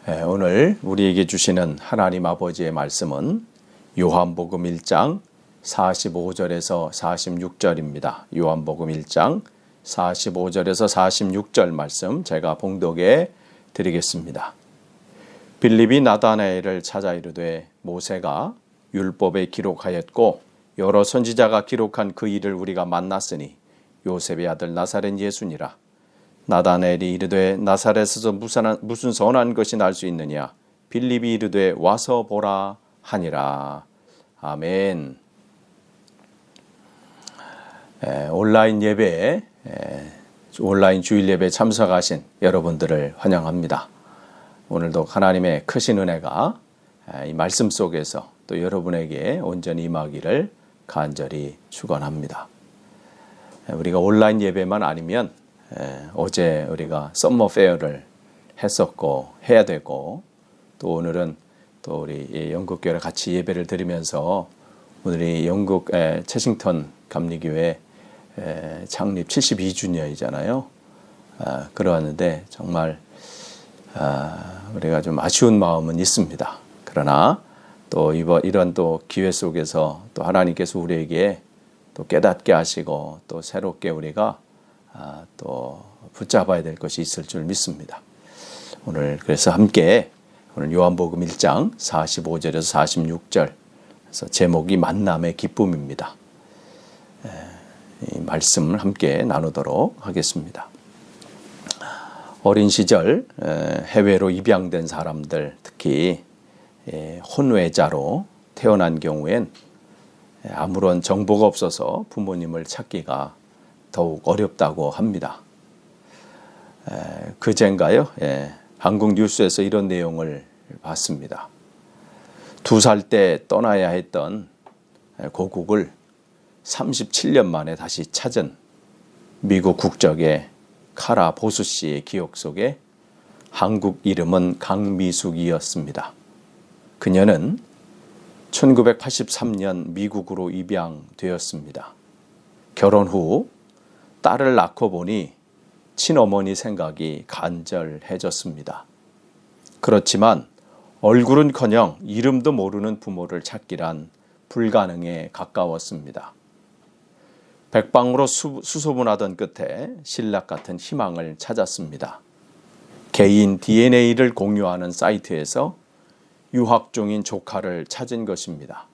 오늘 우리에게 주시는 하나님 아버지의 말씀은 요한복음 1장 45절에서 46절입니다. 요한복음 1장 45절에서 46절 말씀 제가 봉독해 드리겠습니다. 빌립이 나다나엘을 찾아 이르되 모세가 율법에 기록하였고 여러 선지자가 기록한 그 일을 우리가 만났으니 요셉의 아들 나사렛 예수니라. 나다나엘이 이르되 나사렛에서 무슨 선한 것이 날 수 있느냐. 빌립이 이르되 와서 보라 하니라. 아멘. 온라인 예배에 온라인 주일 예배에 참석하신 여러분들을 환영합니다. 오늘도 하나님의 크신 은혜가 이 말씀 속에서 또 여러분에게 온전히 임하기를 간절히 축원합니다. 우리가 온라인 예배만 아니면 어제 우리가 썸머 페어를 했었고 해야 되고 또 오늘은 또 우리 영국 교회 같이 예배를 드리면서 오늘이 영국 채싱턴 감리교회 창립 72주년이잖아요. 그러는데 정말 우리가 좀 아쉬운 마음은 있습니다. 그러나 또 이런 또 기회 속에서 또 하나님께서 우리에게 또 깨닫게 하시고 또 새롭게 우리가 또 붙잡아야 될 것이 있을 줄 믿습니다. 오늘 그래서 함께 오늘 요한복음 1장 45절에서 46절 그래서 제목이 만남의 기쁨입니다. 이 말씀을 함께 나누도록 하겠습니다. 어린 시절 해외로 입양된 사람들 특히 혼외자로 태어난 경우엔 아무런 정보가 없어서 부모님을 찾기가 더욱 어렵다고 합니다. 그젠가요? 한국 뉴스에서 이런 내용을 봤습니다. 2살 때 떠나야 했던 고국을 37년 만에 다시 찾은 미국 국적의 카라 보수 씨의 기억 속에 한국 이름은 강미숙이었습니다. 그녀는 1983년 미국으로 입양되었습니다. 결혼 후 딸을 낳고 보니 친어머니 생각이 간절해졌습니다. 그렇지만 얼굴은커녕 이름도 모르는 부모를 찾기란 불가능에 가까웠습니다. 백방으로 수소문하던 끝에 신락 같은 희망을 찾았습니다. 개인 DNA를 공유하는 사이트에서 유학 중인 조카를 찾은 것입니다.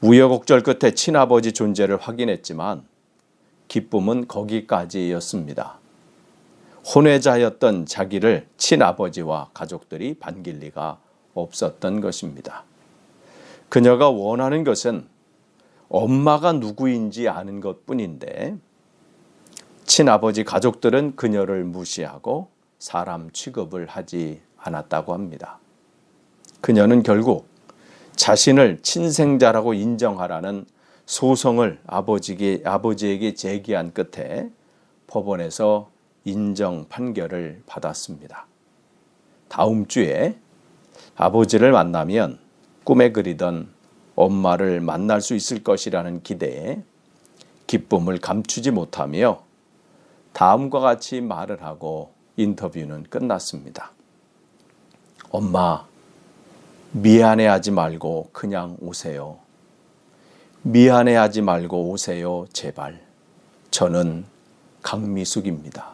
우여곡절 끝에 친아버지 존재를 확인했지만 기쁨은 거기까지였습니다. 혼외자였던 자기를 친아버지와 가족들이 반길 리가 없었던 것입니다. 그녀가 원하는 것은 엄마가 누구인지 아는 것뿐인데 친아버지 가족들은 그녀를 무시하고 사람 취급을 하지 않았다고 합니다. 그녀는 결국 자신을 친생자라고 인정하라는 소송을 아버지에게 제기한 끝에 법원에서 인정 판결을 받았습니다. 다음 주에 아버지를 만나면 꿈에 그리던 엄마를 만날 수 있을 것이라는 기대에 기쁨을 감추지 못하며 다음과 같이 말을 하고 인터뷰는 끝났습니다. 엄마, 미안해하지 말고 그냥 오세요. 미안해하지 말고 오세요, 제발. 저는 강미숙입니다.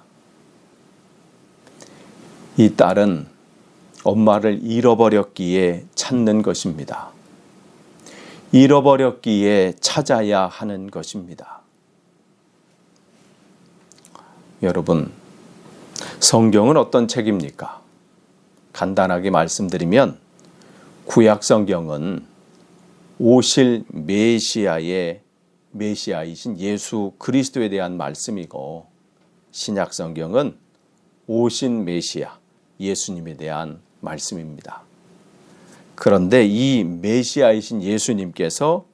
이 딸은 엄마를 잃어버렸기에 찾는 것입니다. 잃어버렸기에 찾아야 하는 것입니다. 여러분, 성경은 어떤 책입니까? 간단하게 말씀드리면 구약 성경은 오실 메시아이신 예수 그리스도에 대한 말씀이고 신약 성경은 오신 메시아 예수님에 대한 말씀입니다. 그런데 이 메시아이신 예수님께서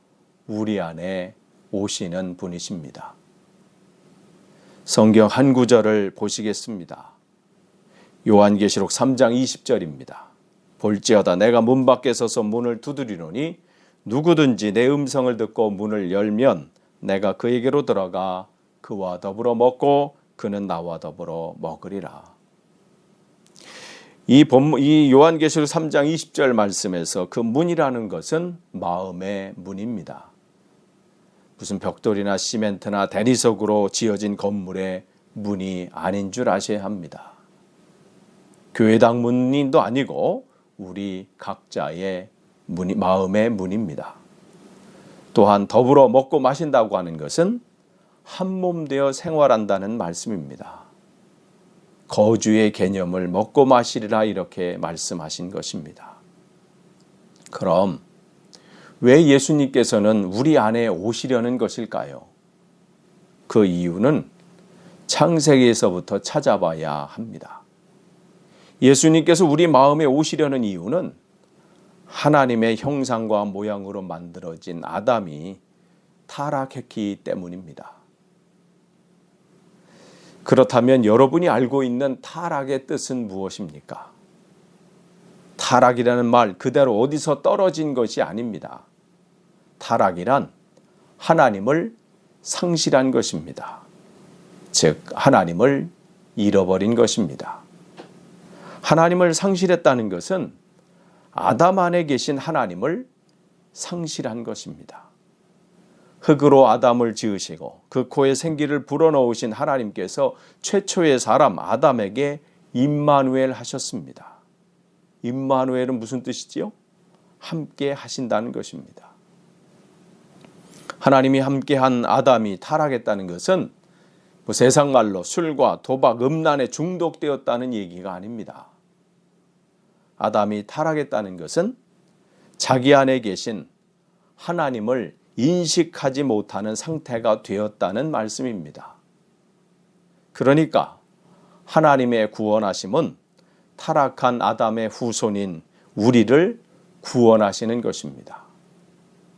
우리 안에 오시는 분이십니다. 성경 한 구절을 보시겠습니다. 요한계시록 3장 20절입니다. 볼지어다 내가 문 밖에 서서 문을 두드리노니 누구든지 내 음성을 듣고 문을 열면 내가 그에게로 들어가 그와 더불어 먹고 그는 나와 더불어 먹으리라. 이 요한계시록 3장 20절 말씀에서 그 문이라는 것은 마음의 문입니다. 무슨 벽돌이나 시멘트나 대리석으로 지어진 건물의 문이 아닌 줄 아셔야 합니다. 교회당 문도 아니고 우리 각자의 문이 마음의 문입니다. 또한 더불어 먹고 마신다고 하는 것은 한 몸 되어 생활한다는 말씀입니다. 거주의 개념을 먹고 마시리라 이렇게 말씀하신 것입니다. 그럼 왜 예수님께서는 우리 안에 오시려는 것일까요? 그 이유는 창세기에서부터 찾아봐야 합니다. 예수님께서 우리 마음에 오시려는 이유는 하나님의 형상과 모양으로 만들어진 아담이 타락했기 때문입니다. 그렇다면 여러분이 알고 있는 타락의 뜻은 무엇입니까? 타락이라는 말 그대로 어디서 떨어진 것이 아닙니다. 타락이란 하나님을 상실한 것입니다. 즉 하나님을 잃어버린 것입니다. 하나님을 상실했다는 것은 아담 안에 계신 하나님을 상실한 것입니다. 흙으로 아담을 지으시고 그 코에 생기를 불어넣으신 하나님께서 최초의 사람 아담에게 임마누엘 하셨습니다. 임마누엘은 무슨 뜻이지요? 함께 하신다는 것입니다. 하나님이 함께한 아담이 타락했다는 것은 세상 말로 술과 도박, 음란에 중독되었다는 얘기가 아닙니다. 아담이 타락했다는 것은 자기 안에 계신 하나님을 인식하지 못하는 상태가 되었다는 말씀입니다. 그러니까 하나님의 구원하심은 타락한 아담의 후손인 우리를 구원하시는 것입니다.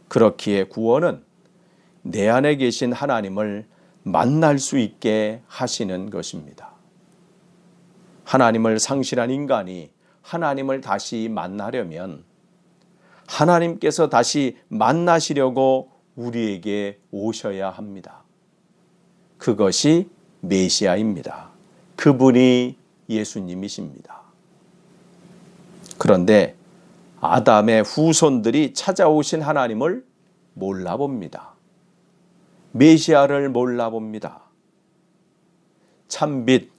그렇기에 구원은 내 안에 계신 하나님을 만날 수 있게 하시는 것입니다. 하나님을 상실한 인간이 하나님을 다시 만나려면 하나님께서 다시 만나시려고 우리에게 오셔야 합니다. 그것이 메시아입니다. 그분이 예수님이십니다. 그런데 아담의 후손들이 찾아오신 하나님을 몰라봅니다. 메시아를 몰라봅니다. 참빛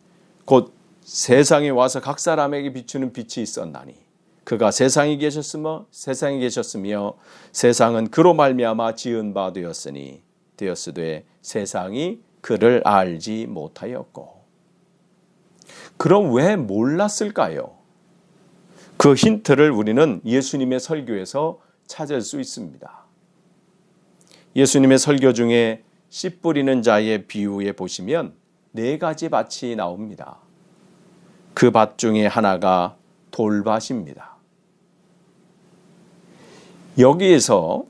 곧 세상에 와서 각 사람에게 비추는 빛이 있었나니 그가 세상에 계셨으며 세상은 그로 말미암아 지은 바 되었으되 세상이 그를 알지 못하였고. 그럼 왜 몰랐을까요? 그 힌트를 우리는 예수님의 설교에서 찾을 수 있습니다. 예수님의 설교 중에 씨 뿌리는 자의 비유에 보시면 4가지 밭이 나옵니다. 그 밭 중에 하나가 돌밭입니다. 여기에서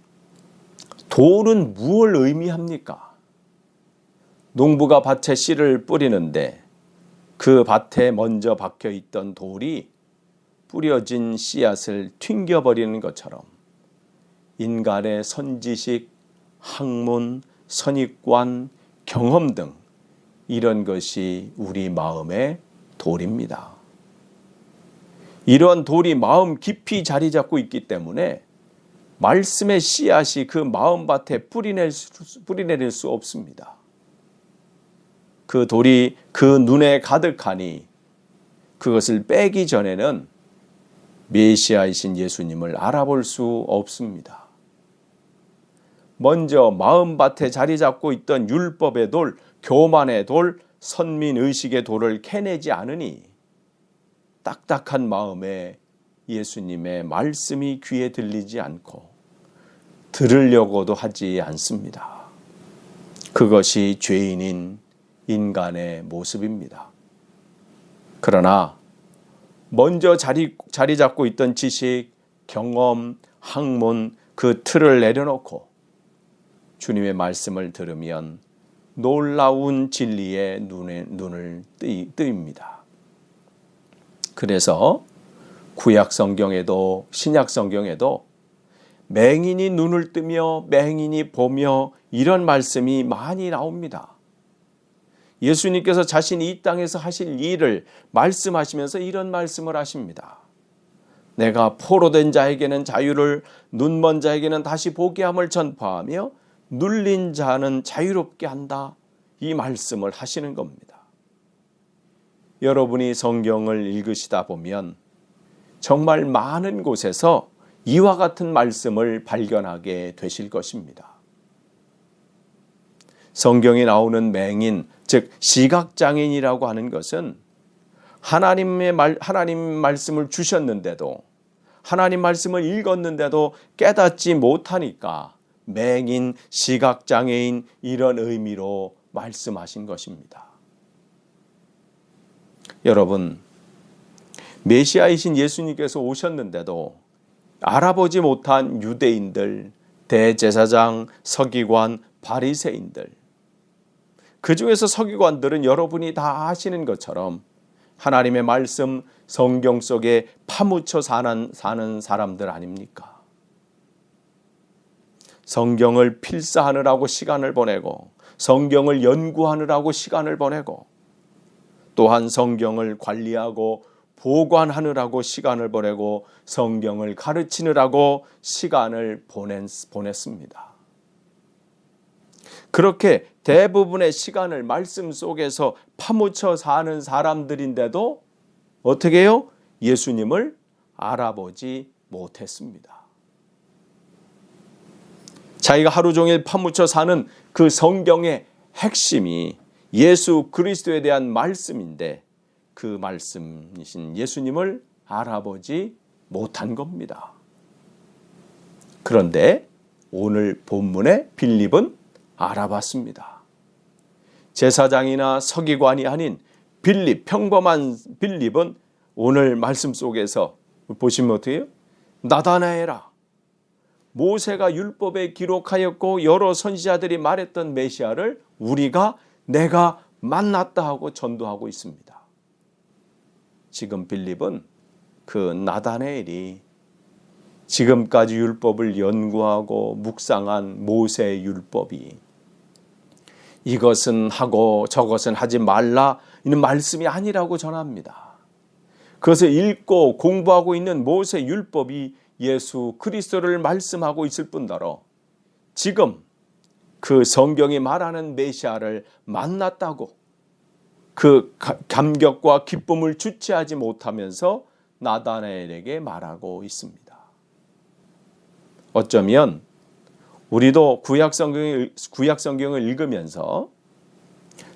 돌은 무엇을 의미합니까? 농부가 밭에 씨를 뿌리는데 그 밭에 먼저 박혀 있던 돌이 뿌려진 씨앗을 튕겨버리는 것처럼 인간의 선지식, 학문, 선입관, 경험 등 이런 것이 우리 마음의 돌입니다. 이런 돌이 마음 깊이 자리 잡고 있기 때문에 말씀의 씨앗이 그 마음밭에 뿌리내릴 수 없습니다. 그 돌이 그 눈에 가득하니 그것을 빼기 전에는 메시아이신 예수님을 알아볼 수 없습니다. 먼저 마음밭에 자리 잡고 있던 율법의 돌, 교만의 돌, 선민의식의 돌을 캐내지 않으니 딱딱한 마음에 예수님의 말씀이 귀에 들리지 않고 들으려고도 하지 않습니다. 그것이 죄인인 인간의 모습입니다. 그러나 먼저 자리 잡고 있던 지식, 경험, 학문 그 틀을 내려놓고 주님의 말씀을 들으면 놀라운 진리의 눈을 뜨입니다. 그래서 구약 성경에도 신약 성경에도 맹인이 눈을 뜨며 맹인이 보며 이런 말씀이 많이 나옵니다. 예수님께서 자신이 이 땅에서 하실 일을 말씀하시면서 이런 말씀을 하십니다. 내가 포로된 자에게는 자유를, 눈먼 자에게는 다시 보게 함을 전파하며 눌린 자는 자유롭게 한다. 이 말씀을 하시는 겁니다. 여러분이 성경을 읽으시다 보면 정말 많은 곳에서 이와 같은 말씀을 발견하게 되실 것입니다. 성경에 나오는 맹인, 즉 시각장애인이라고 하는 것은 하나님 말씀을 주셨는데도, 하나님 말씀을 읽었는데도 깨닫지 못하니까 맹인, 시각장애인 이런 의미로 말씀하신 것입니다. 여러분, 메시아이신 예수님께서 오셨는데도 알아보지 못한 유대인들, 대제사장, 서기관, 바리새인들, 그 중에서 서기관들은 여러분이 다 아시는 것처럼 하나님의 말씀 성경 속에 파묻혀 사는 사람들 아닙니까? 성경을 필사하느라고 시간을 보내고 성경을 연구하느라고 시간을 보내고 또한 성경을 관리하고 보관하느라고 시간을 보내고 성경을 가르치느라고 시간을 보냈습니다. 그렇게 대부분의 시간을 말씀 속에서 파묻혀 사는 사람들인데도 어떻게 해요? 예수님을 알아보지 못했습니다. 자기가 하루 종일 파묻혀 사는 그 성경의 핵심이 예수 그리스도에 대한 말씀인데 그 말씀이신 예수님을 알아보지 못한 겁니다. 그런데 오늘 본문의 빌립은 알아봤습니다. 제사장이나 서기관이 아닌 빌립, 평범한 빌립은 오늘 말씀 속에서 보시면 어떻게 해요? 나다나엘아, 모세가 율법에 기록하였고 여러 선지자들이 말했던 메시아를 내가 만났다 하고 전도하고 있습니다. 지금 빌립은 그 나다나엘이 지금까지 율법을 연구하고 묵상한 모세의 율법이 이것은 하고 저것은 하지 말라 이는 말씀이 아니라고 전합니다. 그것을 읽고 공부하고 있는 모세 율법이 예수 그리스도를 말씀하고 있을 뿐더러 지금 그 성경이 말하는 메시아를 만났다고 그 감격과 기쁨을 주체하지 못하면서 나다나엘에게 말하고 있습니다. 어쩌면 우리도 구약 성경을 읽으면서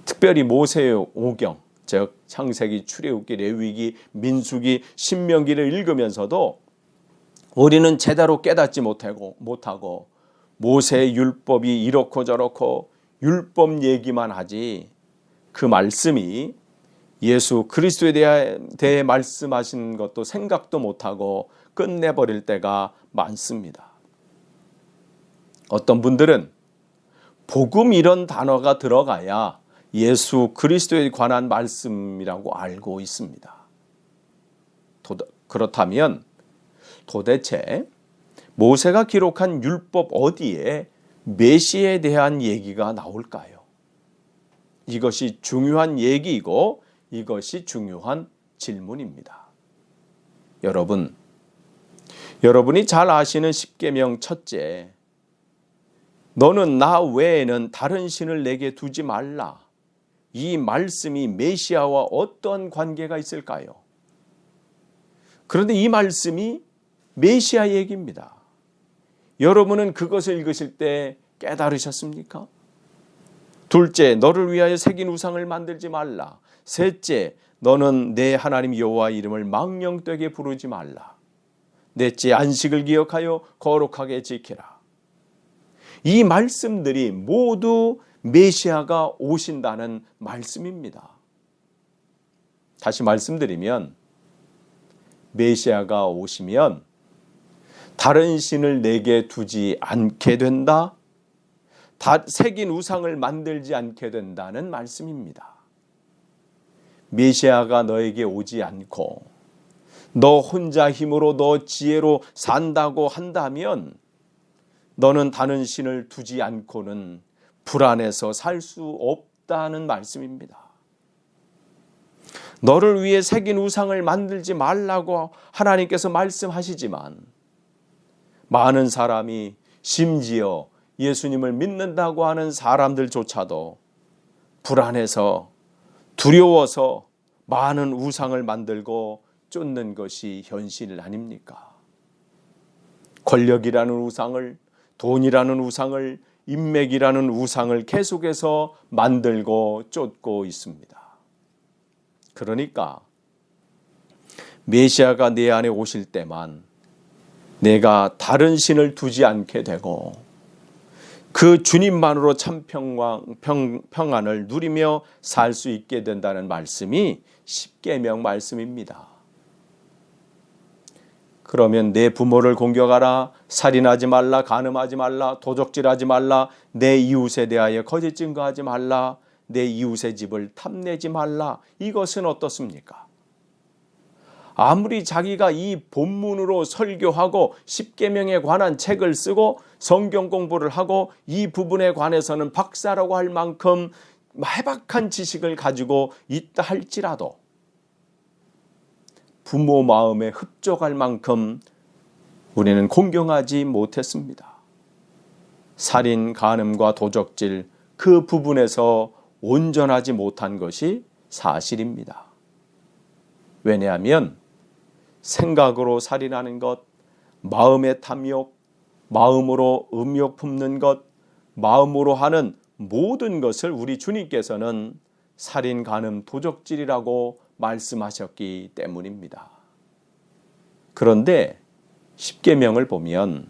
특별히 모세의 오경, 즉 창세기, 출애굽기, 레위기, 민수기, 신명기를 읽으면서도 우리는 제대로 깨닫지 못하고 모세의 율법이 이렇고 저렇고 율법 얘기만 하지 그 말씀이 예수 그리스도에 대해 말씀하신 것도 생각도 못하고 끝내버릴 때가 많습니다. 어떤 분들은 복음 이런 단어가 들어가야 예수 그리스도에 관한 말씀이라고 알고 있습니다. 그렇다면 도대체 모세가 기록한 율법 어디에 메시아에 대한 얘기가 나올까요? 이것이 중요한 얘기이고 이것이 중요한 질문입니다. 여러분이 잘 아시는 십계명 첫째, 너는 나 외에는 다른 신을 내게 두지 말라. 이 말씀이 메시아와 어떤 관계가 있을까요? 그런데 이 말씀이 메시아 얘기입니다. 여러분은 그것을 읽으실 때 깨달으셨습니까? 둘째, 너를 위하여 새긴 우상을 만들지 말라. 셋째, 너는 내 하나님 여호와 이름을 망령되게 부르지 말라. 넷째, 안식을 기억하여 거룩하게 지키라. 이 말씀들이 모두 메시아가 오신다는 말씀입니다. 다시 말씀드리면 메시아가 오시면 다른 신을 내게 두지 않게 된다. 새긴 우상을 만들지 않게 된다는 말씀입니다. 메시아가 너에게 오지 않고 너 혼자 힘으로 너 지혜로 산다고 한다면 너는 다른 신을 두지 않고는 불안해서 살 수 있다는 말씀입니다. 너를 위해 새긴 우상을 만들지 말라고 하나님께서 말씀하시지만 많은 사람이 심지어 예수님을 믿는다고 하는 사람들조차도 불안해서 두려워서 많은 우상을 만들고 쫓는 것이 현실 아닙니까? 권력이라는 우상을, 돈이라는 우상을, 인맥이라는 우상을 계속해서 만들고 쫓고 있습니다. 그러니까 메시아가 내 안에 오실 때만 내가 다른 신을 두지 않게 되고 그 주님만으로 참 평안을 누리며 살 수 있게 된다는 말씀이 십계명 말씀입니다. 그러면 내 부모를 공경하라, 살인하지 말라, 간음하지 말라, 도적질하지 말라, 내 이웃에 대하여 거짓 증거하지 말라, 내 이웃의 집을 탐내지 말라. 이것은 어떻습니까? 아무리 자기가 이 본문으로 설교하고 십계명에 관한 책을 쓰고 성경 공부를 하고 이 부분에 관해서는 박사라고 할 만큼 해박한 지식을 가지고 있다 할지라도 부모 마음에 흡족할 만큼 우리는 공경하지 못했습니다. 살인, 간음과 도적질 그 부분에서 온전하지 못한 것이 사실입니다. 왜냐하면 생각으로 살인하는 것, 마음의 탐욕, 마음으로 음욕 품는 것, 마음으로 하는 모든 것을 우리 주님께서는 살인, 간음, 도적질이라고 말씀하셨기 때문입니다. 그런데 십계명을 보면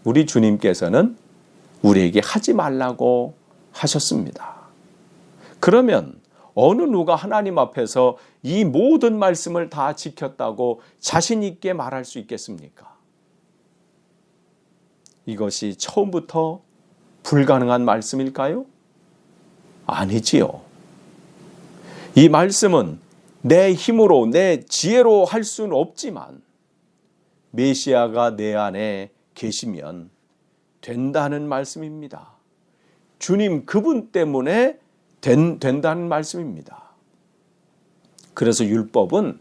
우리 주님께서는 우리에게 하지 말라고 하셨습니다. 그러면 어느 누가 하나님 앞에서 이 모든 말씀을 다 지켰다고 자신 있게 말할 수 있겠습니까? 이것이 처음부터 불가능한 말씀일까요? 아니지요. 이 말씀은 내 힘으로, 내 지혜로 할 수는 없지만 메시아가 내 안에 계시면 된다는 말씀입니다. 주님 그분 때문에 된다는 말씀입니다. 그래서 율법은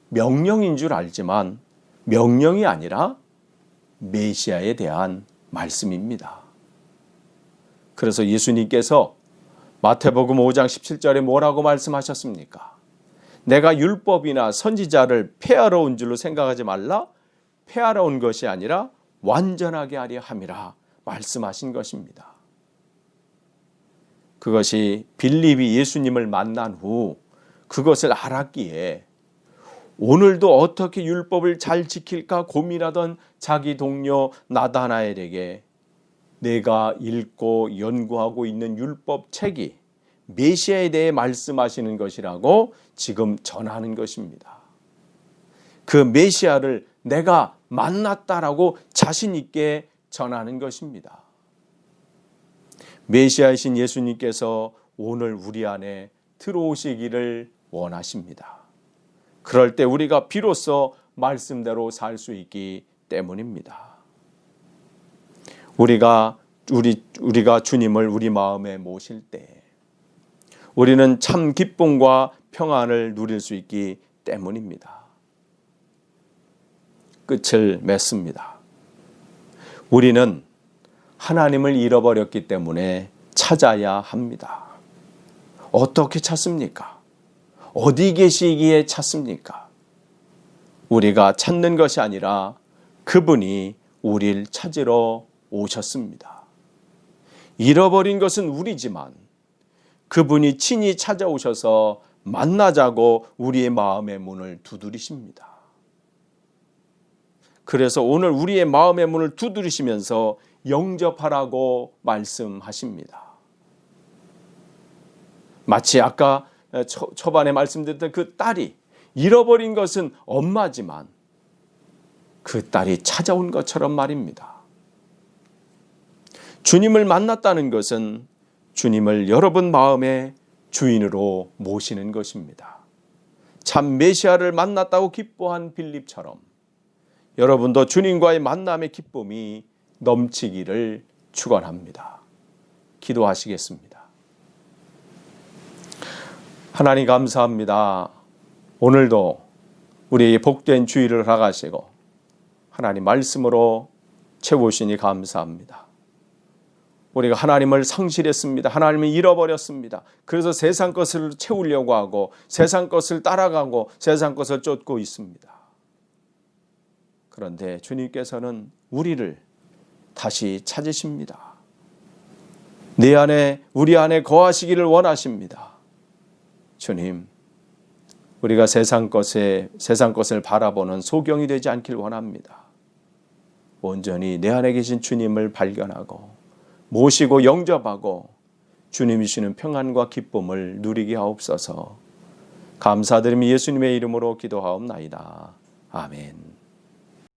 명령인 줄 알지만 명령이 아니라 메시아에 대한 말씀입니다. 그래서 예수님께서 마태복음 5장 17절에 뭐라고 말씀하셨습니까? 내가 율법이나 선지자를 폐하러 온 줄로 생각하지 말라. 폐하러 온 것이 아니라 완전하게 하려 함이라 말씀하신 것입니다. 그것이 빌립이 예수님을 만난 후 그것을 알았기에 오늘도 어떻게 율법을 잘 지킬까 고민하던 자기 동료 나다나엘에게 내가 읽고 연구하고 있는 율법 책이 메시아에 대해 말씀하시는 것이라고 지금 전하는 것입니다. 그 메시아를 내가 만났다라고 자신 있게 전하는 것입니다. 메시아이신 예수님께서 오늘 우리 안에 들어오시기를 원하십니다. 그럴 때 우리가 비로소 말씀대로 살 수 있기 때문입니다. 우리가 주님을 우리 마음에 모실 때 우리는 참 기쁨과 평안을 누릴 수 있기 때문입니다. 끝을 맺습니다. 우리는 하나님을 잃어버렸기 때문에 찾아야 합니다. 어떻게 찾습니까? 어디 계시기에 찾습니까? 우리가 찾는 것이 아니라 그분이 우리를 찾으러 오셨습니다. 잃어버린 것은 우리지만 그분이 친히 찾아오셔서 만나자고 우리의 마음의 문을 두드리십니다. 그래서 오늘 우리의 마음의 문을 두드리시면서 영접하라고 말씀하십니다. 마치 아까 초반에 말씀드렸던 그 딸이 잃어버린 것은 엄마지만 그 딸이 찾아온 것처럼 말입니다. 주님을 만났다는 것은 주님을 여러분 마음의 주인으로 모시는 것입니다. 참 메시아를 만났다고 기뻐한 빌립처럼 여러분도 주님과의 만남의 기쁨이 넘치기를 축원합니다. 기도하시겠습니다. 하나님 감사합니다. 오늘도 우리에게 복된 주일을 허락하시고 하나님 말씀으로 채우시니 감사합니다. 우리가 하나님을 상실했습니다. 하나님을 잃어버렸습니다. 그래서 세상 것을 채우려고 하고 세상 것을 따라가고 세상 것을 쫓고 있습니다. 그런데 주님께서는 우리를 다시 찾으십니다. 내 안에 우리 안에 거하시기를 원하십니다. 주님, 우리가 세상 것을 바라보는 소경이 되지 않길 원합니다. 온전히 내 안에 계신 주님을 발견하고 모시고 영접하고 주님이 주시는 평안과 기쁨을 누리게 하옵소서. 감사드리며 예수님의 이름으로 기도하옵나이다. 아멘.